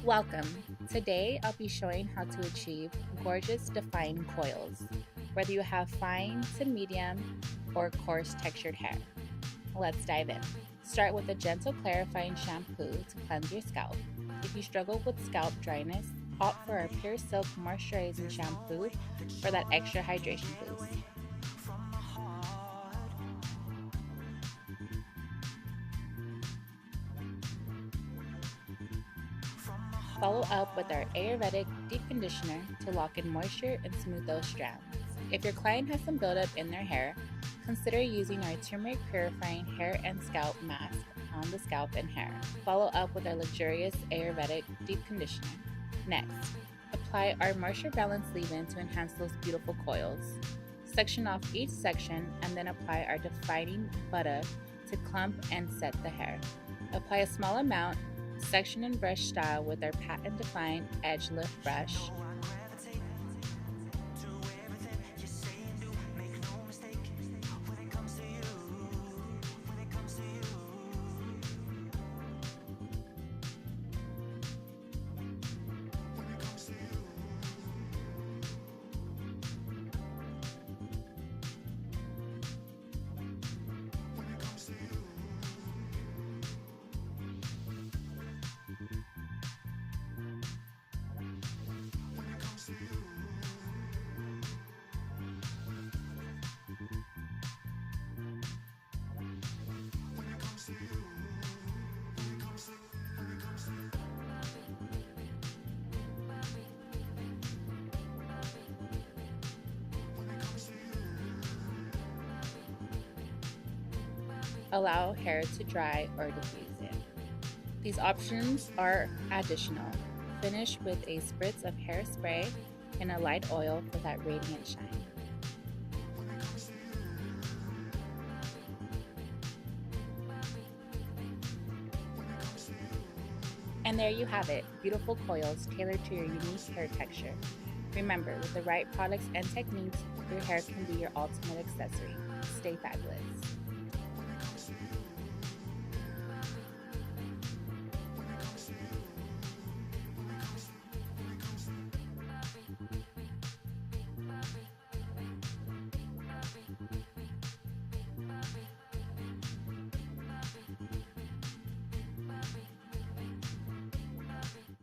Welcome! Today I'll be showing how to achieve gorgeous defined coils, whether you have fine to medium or coarse textured hair. Let's dive in. Start with a gentle clarifying shampoo to cleanse your scalp. If you struggle with scalp dryness, opt for our Pure Silk Moisturizing Shampoo for that extra hydration boost. Follow up with our Ayurvedic Deep Conditioner to lock in moisture and smooth those strands. If your client has some buildup in their hair, consider using our Turmeric Purifying Hair and Scalp Mask on the scalp and hair. Follow up with our luxurious Ayurvedic Deep Conditioner. Next, apply our Moisture Balance leave-in to enhance those beautiful coils. Section off each section and then apply our defining butter to clump and set the hair. Apply a small amount, section and brush style with our patent defined EdgeLift Brush. Allow hair to dry or diffuse it. These options are additional. Finish with a spritz of hairspray and a light oil for that radiant shine. And there you have it, beautiful coils tailored to your unique hair texture. Remember, with the right products and techniques, your hair can be your ultimate accessory. Stay fabulous.